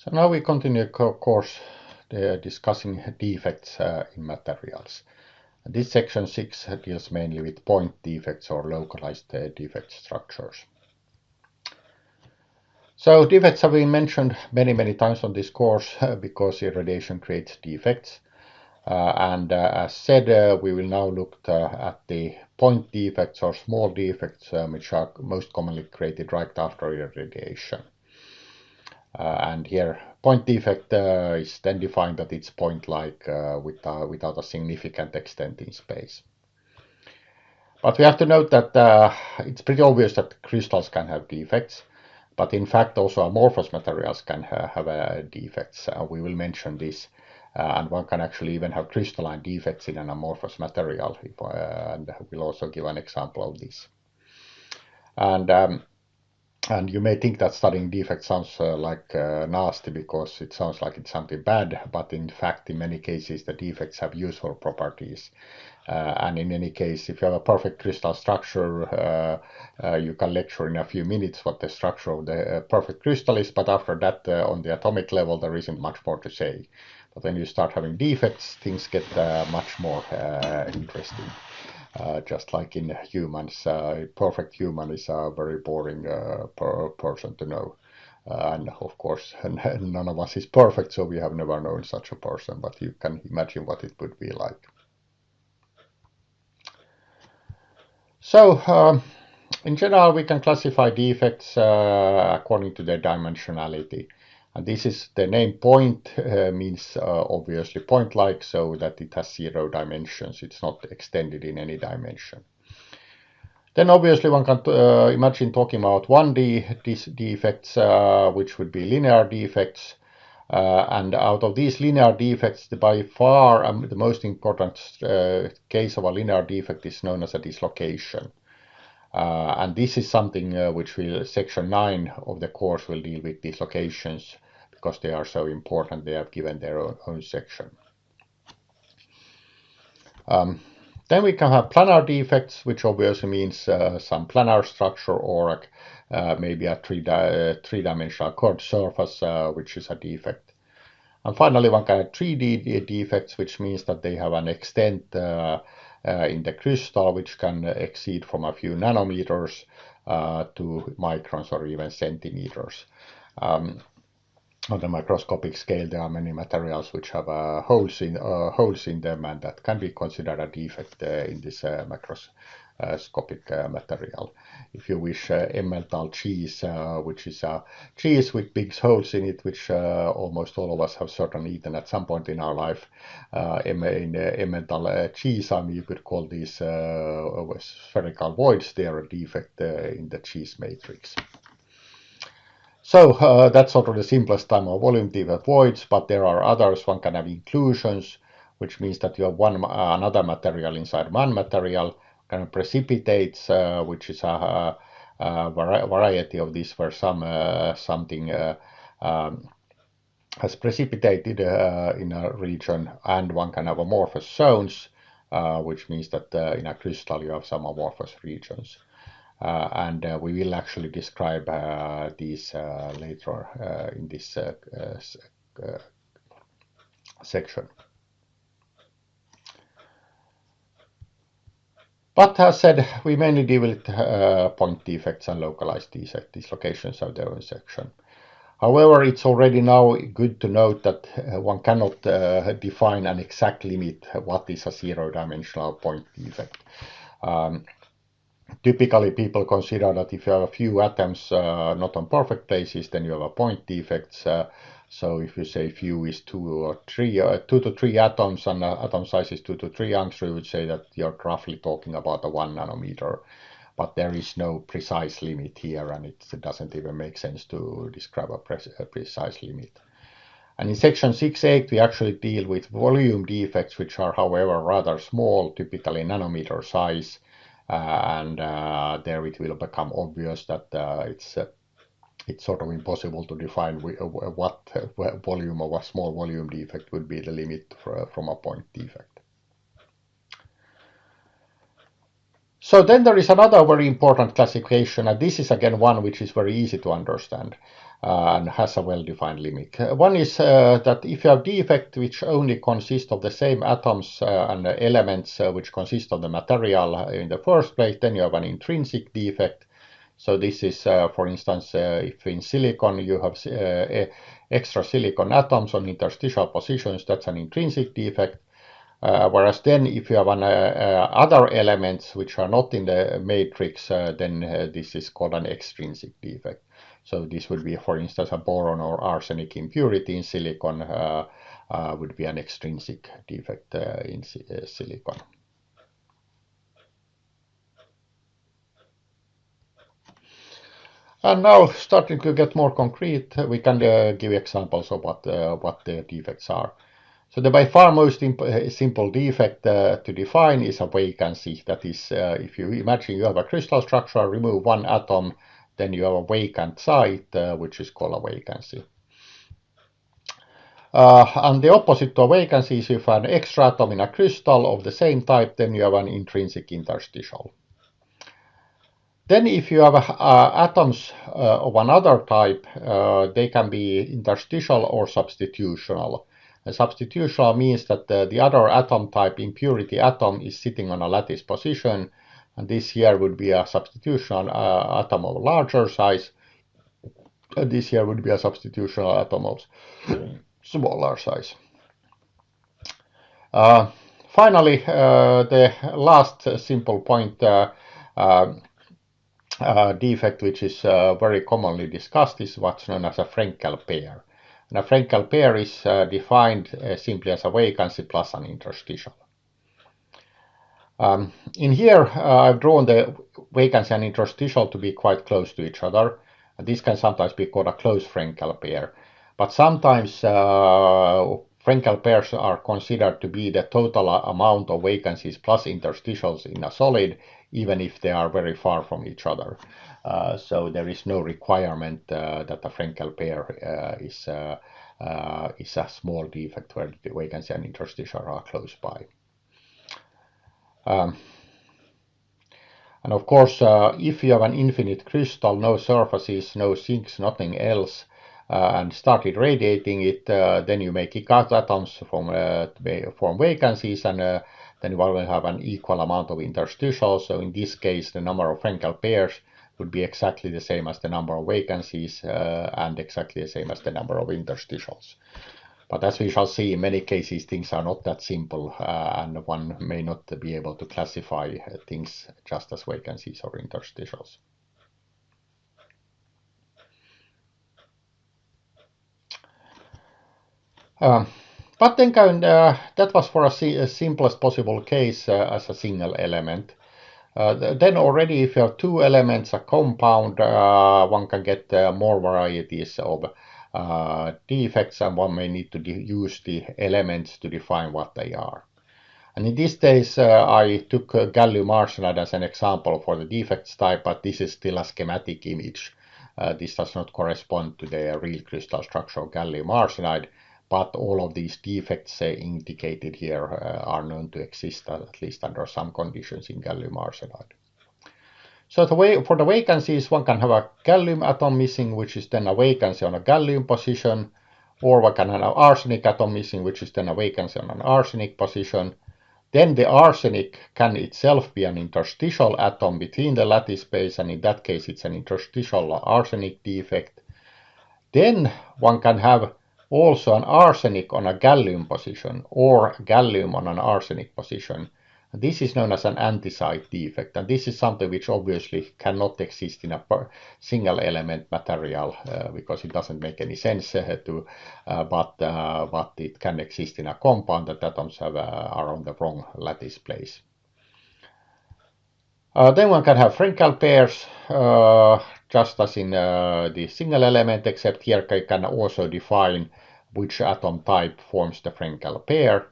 So now we continue course discussing defects in materials. This section 6 deals mainly with point defects or localized defect structures. So defects have been mentioned many times on this course because irradiation creates defects. As said, we will now look at the point defects or small defects which are most commonly created right after irradiation. And here point defect is then defined that it's point-like without a significant extent in space. But we have to note that it's pretty obvious that crystals can have defects, but in fact also amorphous materials can have defects. We will mention this, and one can actually even have crystalline defects in an amorphous material, and we'll also give an example of this. And you may think that studying defects sounds nasty because it sounds like it's something bad, but in fact, in many cases, the defects have useful properties. And in any case, if you have a perfect crystal structure, you can lecture in a few minutes what the structure of the perfect crystal is, but after that, on the atomic level, there isn't much more to say. But when you start having defects, things get much more interesting. Just like in humans, a perfect human is a very boring person to know. And of course, none of us is perfect, so we have never known such a person, but you can imagine what it would be like. So, in general, we can classify defects according to their dimensionality. And this is the name point means obviously point-like, so that it has 0 dimensions. It's not extended in any dimension. Then obviously one can imagine talking about 1D defects, which would be linear defects. And out of these linear defects, by far the most important case of a linear defect is known as a dislocation. And this is something which section 9 of the course will deal with dislocations because they are so important. They have given their own section. Then we can have planar defects, which obviously means some planar structure or maybe a three-dimensional curved surface, which is a defect. And finally, one can have 3D defects, which means that they have an extent in the crystal which can exceed from a few nanometers to microns or even centimeters. On the microscopic scale, there are many materials which have holes in them, and that can be considered a defect in this macroscopic material. If you wish, emmental cheese, which is a cheese with big holes in it, which almost all of us have certainly eaten at some point in our life. In emmental cheese, you could call these spherical voids. They are a defect in the cheese matrix. So that's sort of the simplest time of volume defect voids, but there are others. One can have inclusions, which means that you have another material inside one material, kind of precipitates, which is a variety of this where something has precipitated in a region, and one can have amorphous zones, which means that in a crystal you have some amorphous regions. And we will actually describe these later in this section. But as said, we mainly deal with point defects and localized dislocations of their own section. However, it's already now good to note that one cannot define an exact limit what is a 0-dimensional point defect. Typically, people consider that if you have a few atoms not on perfect places, then you have a point defects. So if you say few is 2 to 3 atoms and atom size is 2 to 3 angstrom, you would say that you're roughly talking about a 1 nanometer. But there is no precise limit here, and it doesn't even make sense to describe a precise limit. And in section 6.8, we actually deal with volume defects, which are, however, rather small, typically nanometer size. And there it will become obvious that it's sort of impossible to define what volume of a small volume defect would be the limit from a point defect. So then there is another very important classification, and this is again one which is very easy to understand and has a well-defined limit. One is that if you have defect which only consists of the same atoms and elements which consist of the material in the first place, then you have an intrinsic defect. So this is, for instance, if in silicon you have extra silicon atoms on interstitial positions, that's an intrinsic defect. Whereas then if you have other elements which are not in the matrix, then this is called an extrinsic defect. So this would be, for instance, a boron or arsenic impurity in silicon would be an extrinsic defect in silicon. And now, starting to get more concrete, we can give examples of what the defects are. So the by far most simple defect to define is a vacancy. That is, if you imagine you have a crystal structure, remove one atom, then you have a vacant site, which is called a vacancy. And the opposite to a vacancy is if an extra atom in a crystal of the same type, then you have an intrinsic interstitial. Then if you have atoms of another type, they can be interstitial or substitutional. Substitutional means that the other atom type, impurity atom, is sitting on a lattice position, and this here would be a substitutional atom of larger size, and this here would be a substitutional atom of smaller size. Finally, the last simple point defect which is very commonly discussed is what's known as a Frenkel pair. And a Frenkel pair is defined simply as a vacancy plus an interstitial. In here, I've drawn the vacancy and interstitial to be quite close to each other. And this can sometimes be called a close Frenkel pair. But sometimes Frenkel pairs are considered to be the total amount of vacancies plus interstitials in a solid, even if they are very far from each other. So there is no requirement that a Frenkel pair is a small defect where the vacancy and interstitial are close by. And of course, if you have an infinite crystal, no surfaces, no sinks, nothing else, and started radiating it, then you make atoms form vacancies, and then you will have an equal amount of interstitials. So in this case, the number of Frenkel pairs would be exactly the same as the number of vacancies and exactly the same as the number of interstitials. But as we shall see, in many cases things are not that simple, and one may not be able to classify things just as vacancies or interstitials. But then that was for a simplest possible case as a single element. Then already if you have two elements, a compound, one can get more varieties of defects, and one may need to use the elements to define what they are. And in this case, I took gallium arsenide as an example for the defects type, but this is still a schematic image. This does not correspond to the real crystal structure of gallium arsenide, but all of these defects indicated here are known to exist, at least under some conditions, in gallium arsenide. So for the vacancies, one can have a gallium atom missing, which is then a vacancy on a gallium position, or one can have an arsenic atom missing, which is then a vacancy on an arsenic position. Then the arsenic can itself be an interstitial atom between the lattice space, and in that case it's an interstitial arsenic defect. Then one can have also an arsenic on a gallium position, or gallium on an arsenic position. This is known as an anti-site defect, and this is something which obviously cannot exist in a single element material because it doesn't make any sense but it can exist in a compound that atoms are on the wrong lattice place. Then one can have Frenkel pairs, just as in the single element, except here you can also define which atom type forms the Frenkel pair.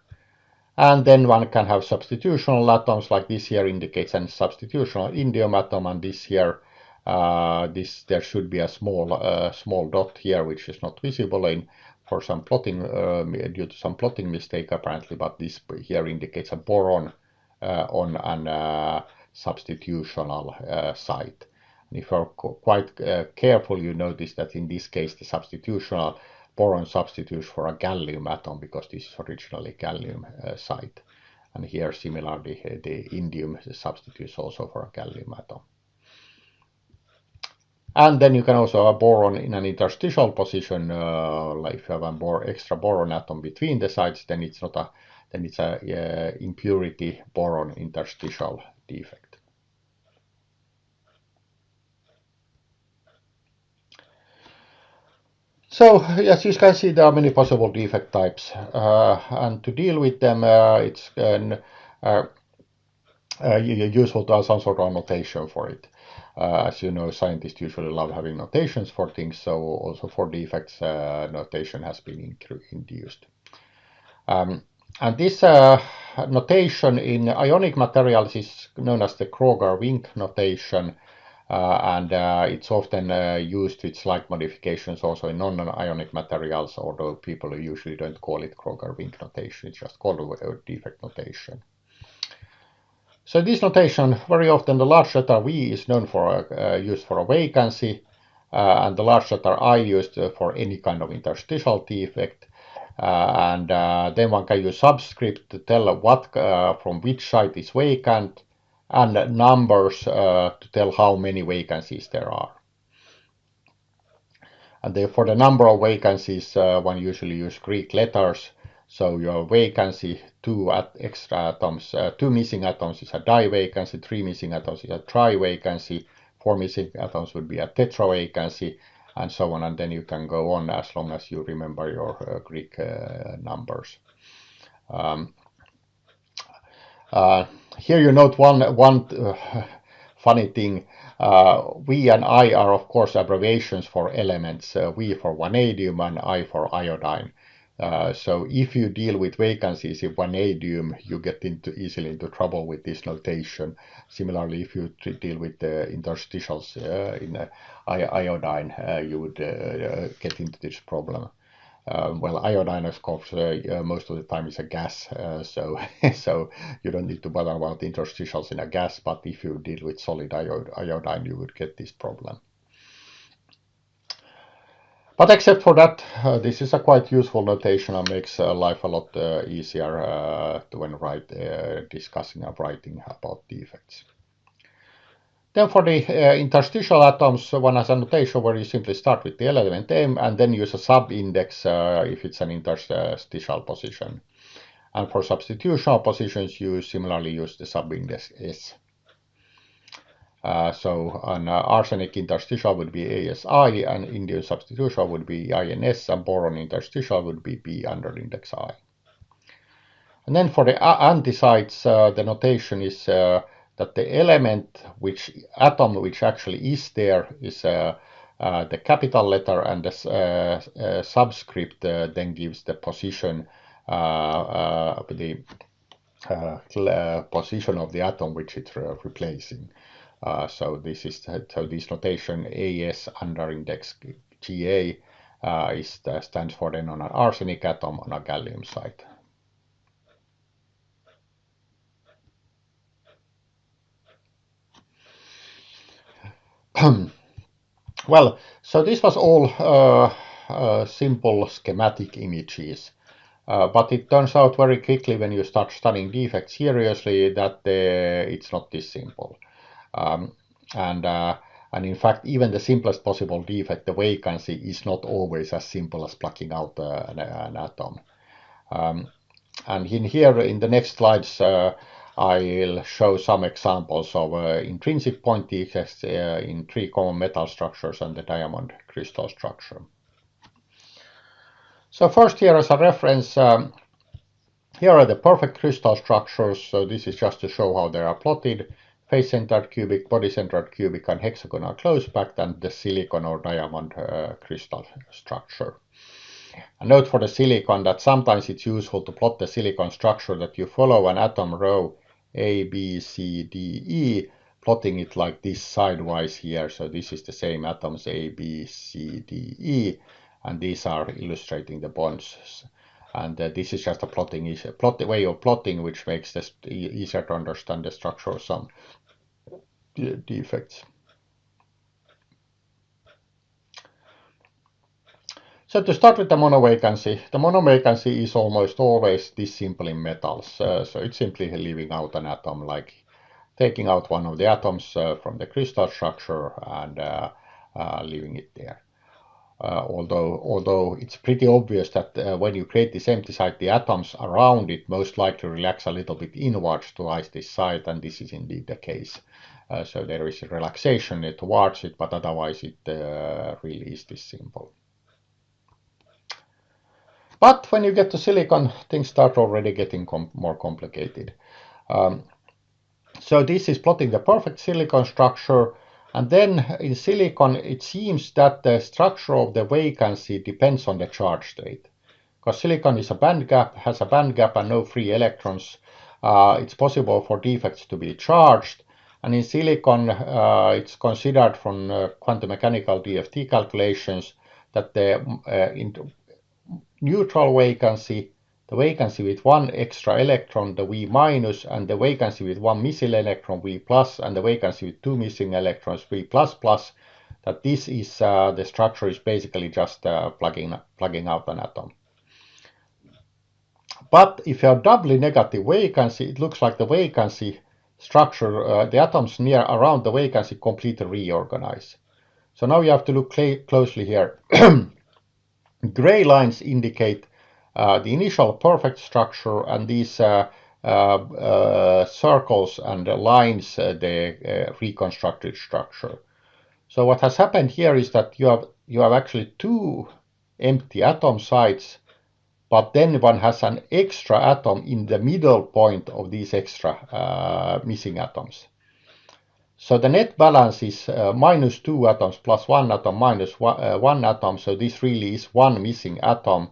And then one can have substitutional atoms, like this here indicates a substitutional indium atom, and this here, there should be a small dot here, which is not visible for some plotting due to some plotting mistake apparently. But this here indicates a boron on an substitutional site. And if you're quite careful, you notice that in this case the substitutional boron substitutes for a gallium atom because this is originally gallium site. And here similarly the indium substitutes also for a gallium atom. And then you can also have boron in an interstitial position, like if you have an extra boron atom between the sites, then it's not a impurity boron interstitial defect. So as you can see, there are many possible defect types, and to deal with them, it's useful to have some sort of notation for it. As you know, scientists usually love having notations for things, so also for defects, notation has been induced. And this notation in ionic materials is known as the Kroger-Wink notation, and it's often used with slight modifications also in non-ionic materials, although people usually don't call it Kroger-Wink notation, it's just called a defect notation. So this notation, very often the large letter V is known for used for a vacancy, and the large letter I used for any kind of interstitial defect. And then one can use subscript to tell what from which site is vacant, and numbers to tell how many vacancies there are. And therefore the number of vacancies one usually use Greek letters. So your vacancy, two extra atoms, two missing atoms is a divacancy, three missing atoms is a trivacancy, four missing atoms would be a tetravacancy, and so on. And then you can go on as long as you remember your Greek numbers. Here you note one funny thing. V and I are of course abbreviations for elements, V for vanadium and I for iodine. So if you deal with vacancies in vanadium, you get easily into trouble with this notation. Similarly, if you deal with the interstitials in iodine, you would get into this problem. Well, iodine, of course, most of the time is a gas, so so you don't need to bother about interstitials in a gas. But if you deal with solid iodine, you would get this problem. But except for that, this is a quite useful notation and makes life a lot easier when discussing and writing about defects. Then for the interstitial atoms, one has a notation where you simply start with the element M and then use a sub-index if it's an interstitial position. And for substitutional positions, you similarly use the sub-index S. So an arsenic interstitial would be ASI, and indium substitutional would be INS, and boron interstitial would be B under index I. And then for the antisites, the notation is that the element, atom which actually is there is the capital letter, and the subscript then gives the position, the position of the atom which it's replacing. So this notation AS under index GA stands for then on an arsenic atom on a gallium site. Well, so this was all simple schematic images. But it turns out very quickly when you start studying defects seriously that it's not this simple. And in fact, even the simplest possible defect, the vacancy, is not always as simple as plucking out an atom. And in the next slides, I'll show some examples of intrinsic point defects in three common metal structures and the diamond crystal structure. So first, here as a reference, here are the perfect crystal structures. So this is just to show how they are plotted. Face-centered cubic, body-centered cubic, and hexagonal close-packed, and the silicon or diamond crystal structure. And note for the silicon that sometimes it's useful to plot the silicon structure that you follow an atom row A, B, C, D, E, plotting it like this sidewise here. So this is the same atoms A, B, C, D, E, and these are illustrating the bonds. And this is just a way of plotting which makes this easier to understand the structure of some defects. So to start with the monovacancy is almost always this simple in metals. So it's simply leaving out an atom, like taking out one of the atoms from the crystal structure and leaving it there. Although it's pretty obvious that when you create this empty site, the atoms around it most likely relax a little bit inwards towards this site, and this is indeed the case. So there is a relaxation towards it, but otherwise it really is this simple. But when you get to silicon, things start already getting more complicated. So this is plotting the perfect silicon structure, and then in silicon it seems that the structure of the vacancy depends on the charge state. Because silicon is has a band gap and no free electrons, it's possible for defects to be charged. And in silicon, it's considered from quantum mechanical DFT calculations that the neutral vacancy, the vacancy with one extra electron, the V minus, and the vacancy with one missing electron, V plus, and the vacancy with two missing electrons, V plus plus, that this is the structure is basically just plugging out an atom. But if you have doubly negative vacancy, it looks like the vacancy structure, the atoms near around the vacancy completely reorganize. So now you have to look closely here. Gray lines indicate the initial perfect structure, and these circles and lines the reconstructed structure. So what has happened here is that you have actually two empty atom sites, but then one has an extra atom in the middle point of these extra missing atoms. So the net balance is minus 2 atoms plus 1 atom minus 1 atom. So this really is one missing atom.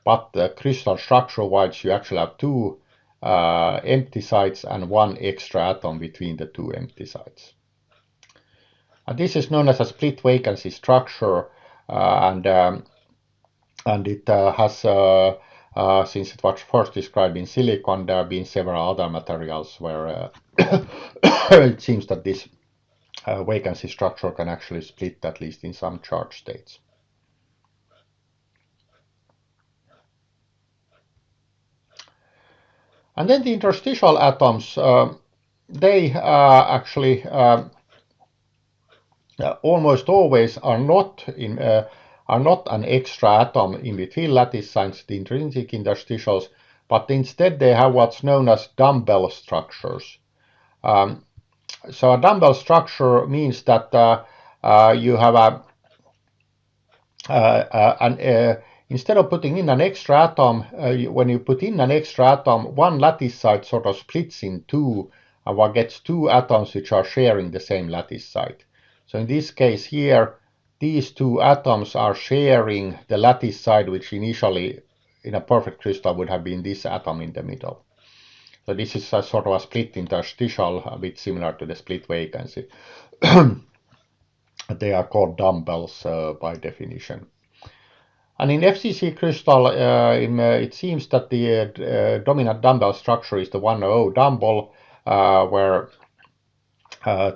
But crystal structure-wise, you actually have two empty sites and one extra atom between the two empty sites. And this is known as a split vacancy structure. And it has, since it was first described in silicon, there have been several other materials where it seems that this vacancy structure can actually split, at least in some charge states. And then the interstitial atoms, they actually almost always are not an extra atom in between lattice signs, the intrinsic interstitials, but instead they have what's known as dumbbell structures. So a dumbbell structure means that you have instead of putting in an extra atom, when you put in an extra atom, one lattice site sort of splits in two, and one gets two atoms which are sharing the same lattice site. So in this case here, these two atoms are sharing the lattice side, which initially in a perfect crystal would have been this atom in the middle. So this is a sort of a split interstitial, a bit similar to the split vacancy. They are called dumbbells by definition. And in FCC crystal, it seems that the dominant dumbbell structure is the 100 dumbbell, where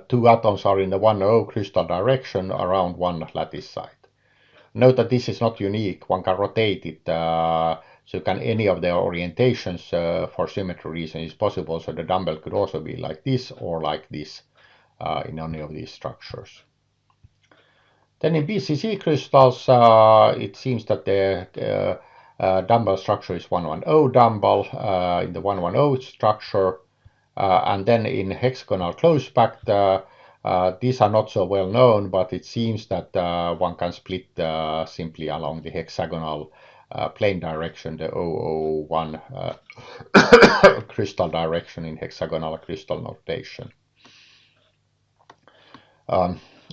two atoms are in the 100 crystal direction around one lattice site. Note that this is not unique. One can rotate it, so any of the orientations for symmetry reasons is possible. So the dumbbell could also be like this or like this in any of these structures. Then in BCC crystals, it seems that the dumbbell structure is 110 dumbbell in the 110 structure. And then in hexagonal close-packed, these are not so well known, but it seems that one can split simply along the hexagonal plane direction, the 001 crystal direction in hexagonal crystal notation.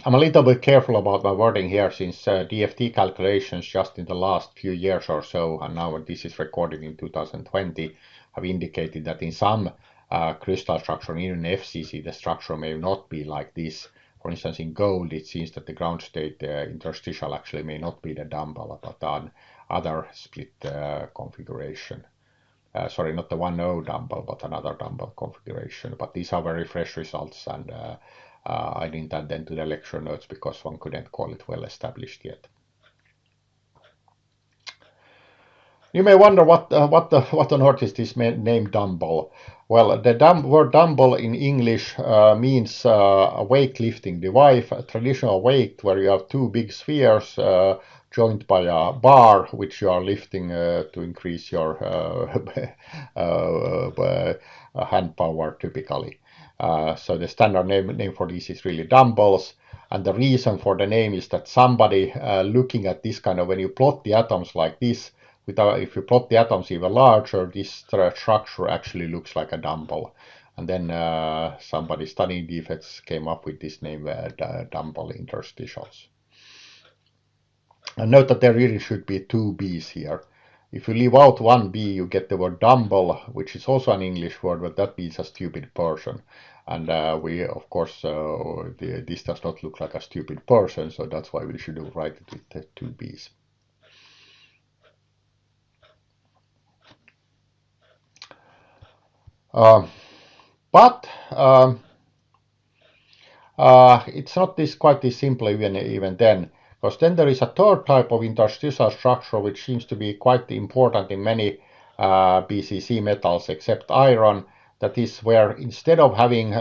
I'm a little bit careful about my wording here, since DFT calculations just in the last few years or so, and now this is recorded in 2020, have indicated that in some crystal structure, even FCC, the structure may not be like this. For instance, in gold, it seems that the ground state interstitial actually may not be the dumbbell, but an other split configuration. Sorry, not the 1.0 dumbbell, but another dumbbell configuration. But these are very fresh results, and I didn't add them to the lecture notes because one couldn't call it well established yet. You may wonder what on earth is this name dumbbell? Well, the word dumbbell in English means a weightlifting device, a traditional weight where you have two big spheres joined by a bar, which you are lifting to increase your hand power typically. So the standard name for this is really dumbbells. And the reason for the name is that somebody looking at this kind of, when you plot the atoms like this, if you plot the atoms even larger, this structure actually looks like a dumbbell. And then somebody studying defects came up with this name, dumbbell interstitials. And note that there really should be two B's here. If you leave out one B, you get the word dumbbell, which is also an English word, but that means a stupid person. And we, of course, this does not look like a stupid person, so that's why we should write it with two B's. But it's not quite this simple even then, because then there is a third type of interstitial structure which seems to be quite important in many BCC metals except iron. That is where instead of having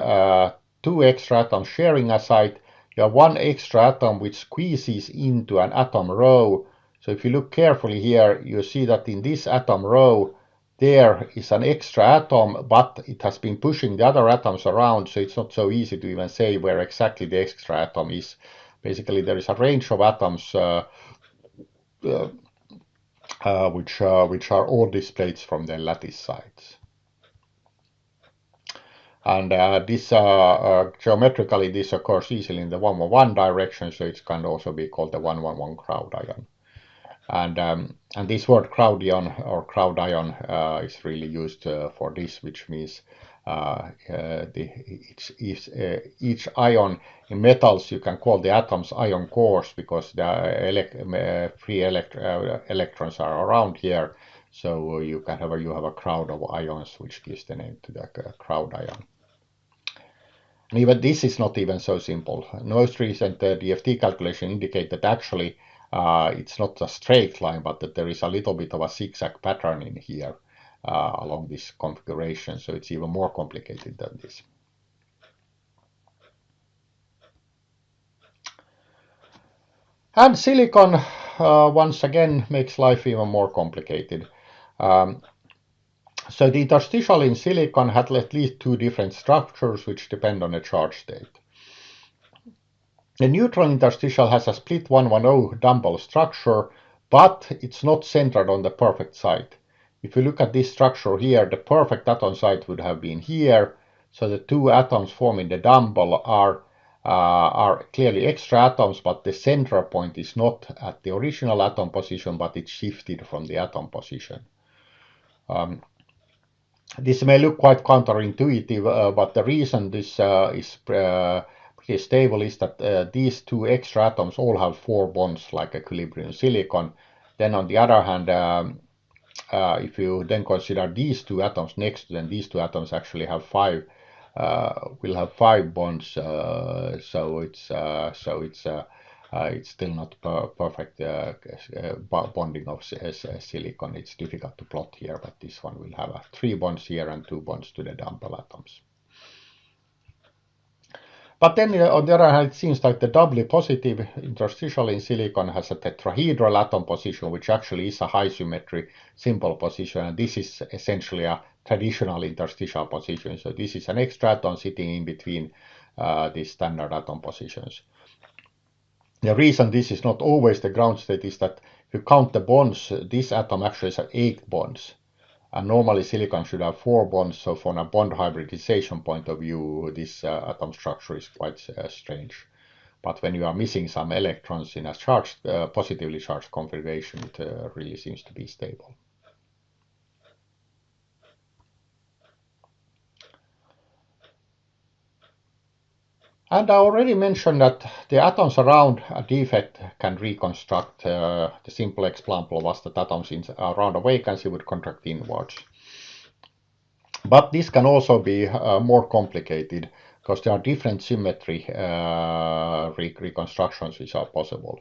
two extra atoms sharing a site, you have one extra atom which squeezes into an atom row. So if you look carefully here, you see that in this atom row there is an extra atom, but it has been pushing the other atoms around, so it's not so easy to even say where exactly the extra atom is. Basically, there is a range of atoms which are all displaced from their lattice sites. And geometrically, this occurs easily in the 1-1 direction, so it can also be called the 1-1-1 crowd ion. And this word crowd ion or crowd ion is really used for this, which means each ion in metals you can call the atoms ion cores because the free electrons are around here. So you have a crowd of ions, which gives the name to the crowd ion. And even this is not even so simple. Most recent DFT calculation indicate that actually it's not a straight line, but that there is a little bit of a zigzag pattern in here along this configuration, so it's even more complicated than this. And silicon, once again, makes life even more complicated. So the interstitial in silicon had at least two different structures which depend on the charge state. The neutral interstitial has a split 1-1-0 dumbbell structure, but it's not centered on the perfect site. If you look at this structure here, the perfect atom site would have been here, so the two atoms forming the dumbbell are clearly extra atoms, but the central point is not at the original atom position, but it's shifted from the atom position. This may look quite counterintuitive, but the reason this is pretty stable is that these two extra atoms all have 4 bonds like equilibrium silicon. Then on the other hand, if you then consider these two atoms next to them, these two atoms actually have 5 will have 5 bonds, so it's still not perfect bonding of silicon. It's difficult to plot here, but this one will have 3 bonds here and 2 bonds to the dumbbell atoms. But then on the other hand, it seems like the doubly positive interstitial in silicon has a tetrahedral atom position, which actually is a high symmetry simple position, and this is essentially a traditional interstitial position. So this is an extra atom sitting in between these standard atom positions. The reason this is not always the ground state is that if you count the bonds, this atom actually has 8 bonds. And normally silicon should have 4 bonds, so from a bond hybridization point of view, this atom structure is quite strange. But when you are missing some electrons in a charged, positively charged configuration, it really seems to be stable. And I already mentioned that the atoms around a defect can reconstruct. The simple example was that atoms around a vacancy would contract inwards. But this can also be more complicated. because there are different symmetry reconstructions which are possible.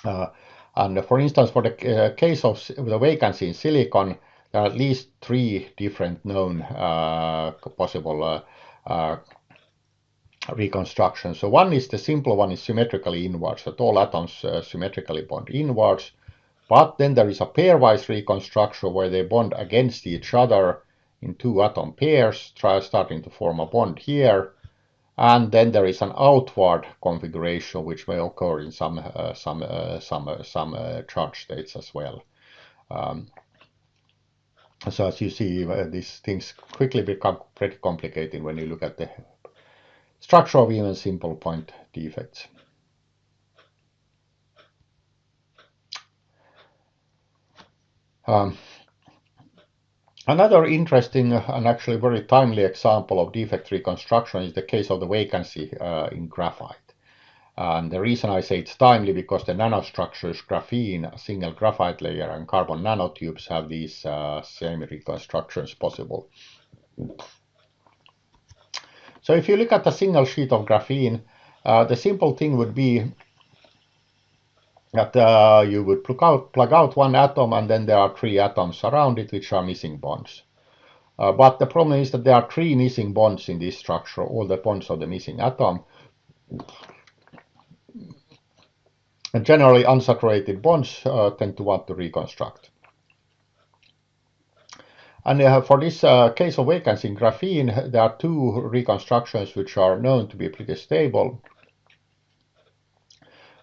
And for instance, for the case of the vacancy in silicon, there are at least 3 different known possible reconstructions. So one is the simple one is symmetrically inwards, that all atoms symmetrically bond inwards. But then there is a pairwise reconstruction where they bond against each other in 2 atom pairs, starting to form a bond here. And then there is an outward configuration which may occur in some charge states as well. So as you see, these things quickly become pretty complicated when you look at the structure of even simple point defects. Another interesting and actually very timely example of defect reconstruction is the case of the vacancy in graphite. And the reason I say it's timely because the nanostructures graphene, a single graphite layer, and carbon nanotubes have these same reconstructions possible. So if you look at a single sheet of graphene, the simple thing would be that you would plug out one atom, and then there are 3 atoms around it which are missing bonds. But the problem is that there are 3 missing bonds in this structure, all the bonds of the missing atom. And generally unsaturated bonds tend to want to reconstruct. And for this case of vacancy in graphene, there are 2 reconstructions which are known to be pretty stable.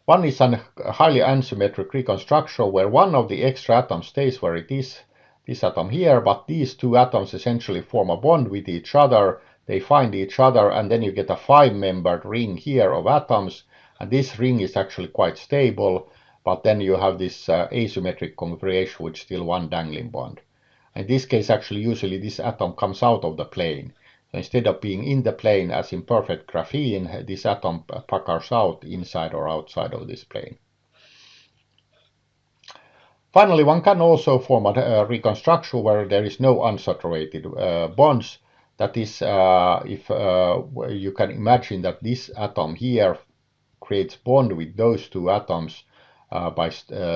One is a highly asymmetric reconstruction where one of the extra atoms stays where it is, this atom here, but these 2 atoms essentially form a bond with each other. They find each other, and then you get a 5-membered ring here of atoms, and this ring is actually quite stable, but then you have this asymmetric configuration with still one dangling bond. In this case, actually, usually this atom comes out of the plane. So instead of being in the plane as in perfect graphene, this atom puckers out inside or outside of this plane. Finally, one can also form a reconstruction where there is no unsaturated bonds. That is, if you can imagine that this atom here creates bond with those 2 atoms by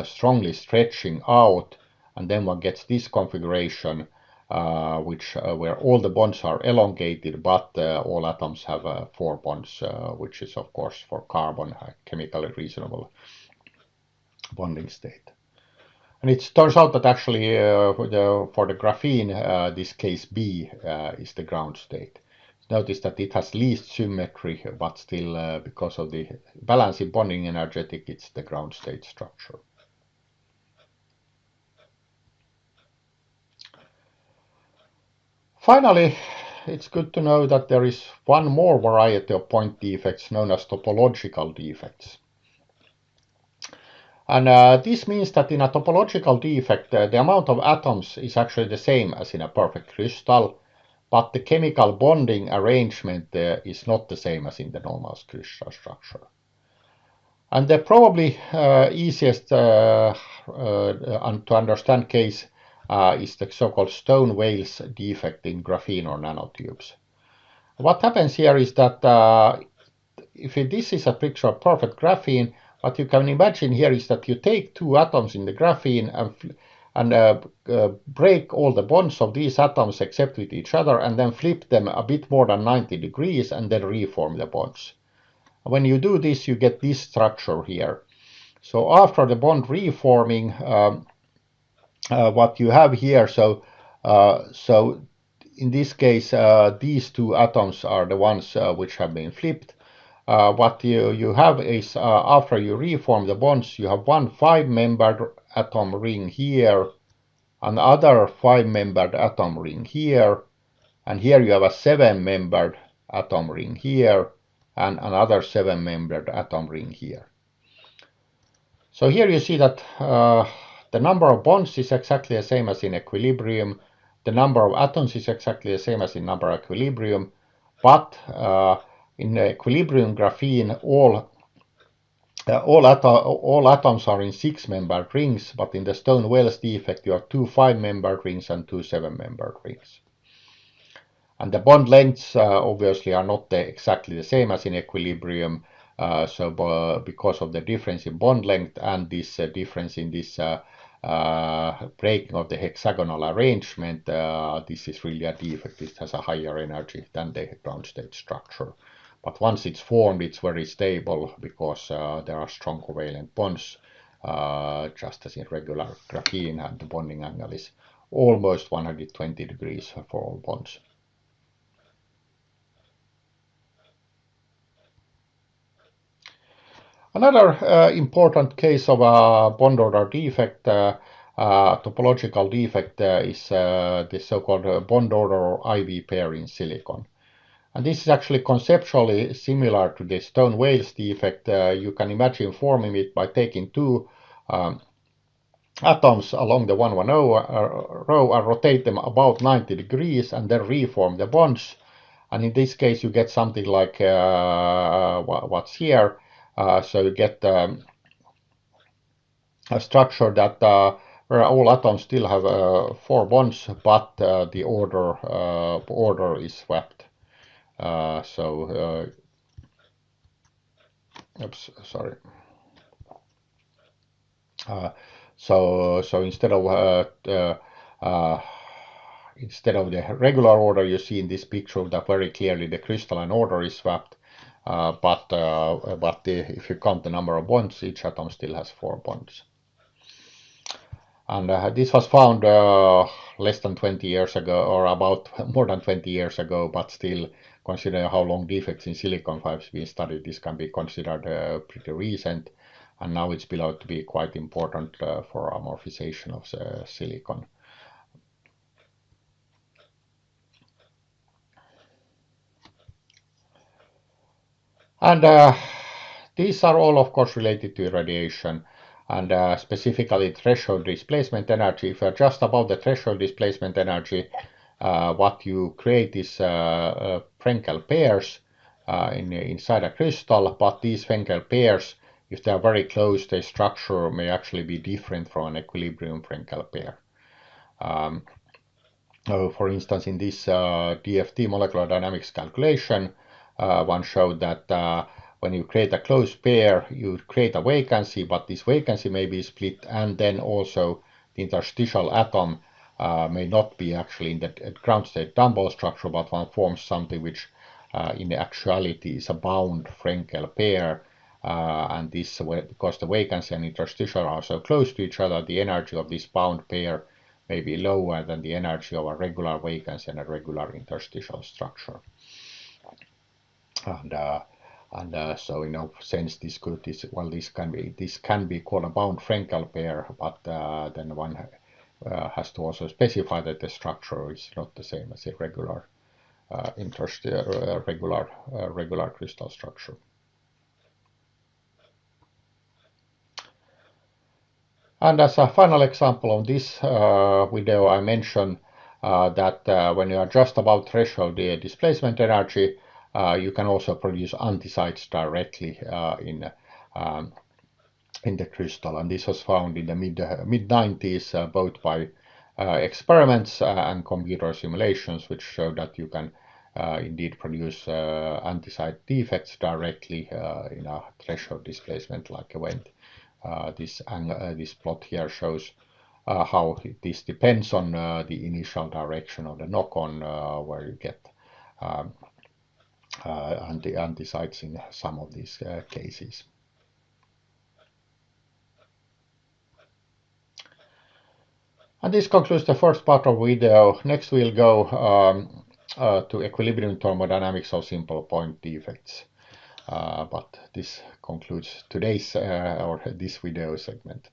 strongly stretching out, and then one gets this configuration where all the bonds are elongated, but all atoms have 4 bonds, which is of course for carbon a chemically reasonable bonding state. And it turns out that actually for the graphene, this case B is the ground state. Notice that it has least symmetry, but still because of the balance in bonding energetic, it's the ground state structure. Finally, it's good to know that there is one more variety of point defects known as topological defects. And this means that in a topological defect, the amount of atoms is actually the same as in a perfect crystal, but the chemical bonding arrangement is not the same as in the normal crystal structure. And the probably easiest to understand case is the so-called stone whales defect in graphene or nanotubes. What happens here is that if this is a picture of perfect graphene, what you can imagine here is that you take 2 atoms in the graphene and break all the bonds of these atoms except with each other, and then flip them a bit more than 90 degrees and then reform the bonds. When you do this, you get this structure here. So after the bond reforming, what you have here, so in this case, these 2 atoms are the ones which have been flipped. What you have is, after you reform the bonds, you have one 5-membered atom ring here, another 5-membered atom ring here, and here you have a 7-membered atom ring here, and another 7-membered atom ring here. So here you see that the number of bonds is exactly the same as in equilibrium, the number of atoms is exactly the same as in number equilibrium, but in equilibrium graphene, all atoms are in 6-membered rings, but in the stone whales defect, you have 2 5-membered rings and 2 7-membered rings. And the bond lengths obviously are not exactly the same as in equilibrium. Because of the difference in bond length and this difference in this breaking of the hexagonal arrangement, this is really a defect. It has a higher energy than the ground state structure. But once it's formed, it's very stable because there are strong covalent bonds, just as in regular graphene, and the bonding angle is almost 120 degrees for all bonds. Another important case of a bond order defect, topological defect, is the so-called bond order or IV pair in silicon. And this is actually conceptually similar to the stone-Wales defect. You can imagine forming it by taking two atoms along the 110 row and rotate them about 90 degrees and then reform the bonds. And in this case, you get something like what's here. So you get a structure that where all atoms still have 4 bonds, but the order is swapped. Oops, sorry. So instead of the regular order you see in this picture, that very clearly the crystalline order is swapped. If you count the number of bonds, each atom still has 4 bonds. And this was found less than 20 years ago, or about more than 20 years ago, but still, considering how long defects in silicon have been studied, this can be considered pretty recent. And now it's believed to be quite important for amorphization of the silicon. And these are all, of course, related to irradiation, and specifically threshold displacement energy. If you're just above the threshold displacement energy, what you create is Frenkel pairs inside a crystal, but these Frenkel pairs, if they are very close, their structure may actually be different from an equilibrium Frenkel pair. For instance, in this DFT molecular dynamics calculation, one showed that when you create a closed pair, you create a vacancy, but this vacancy may be split, and then also the interstitial atom may not be actually in the ground state Dumbbell structure, but one forms something which in actuality is a bound Frenkel pair. And this, because the vacancy and interstitial are so close to each other, the energy of this bound pair may be lower than the energy of a regular vacancy and a regular interstitial structure. And so in a sense this can be called a bound Frenkel pair, but then one has to also specify that the structure is not the same as a regular regular crystal structure. And as a final example on this video, I mentioned that when you are just above threshold the displacement energy, you can also produce antisites directly in the crystal. And this was found in the mid 90s, both by experiments and computer simulations, which show that you can indeed produce antisite defects directly in a threshold displacement like event. This plot here shows how this depends on the initial direction of the knock-on, where you get antisites in some of these cases. And this concludes the first part of the video. Next we'll go to equilibrium thermodynamics of simple point defects. But this concludes today's or this video segment.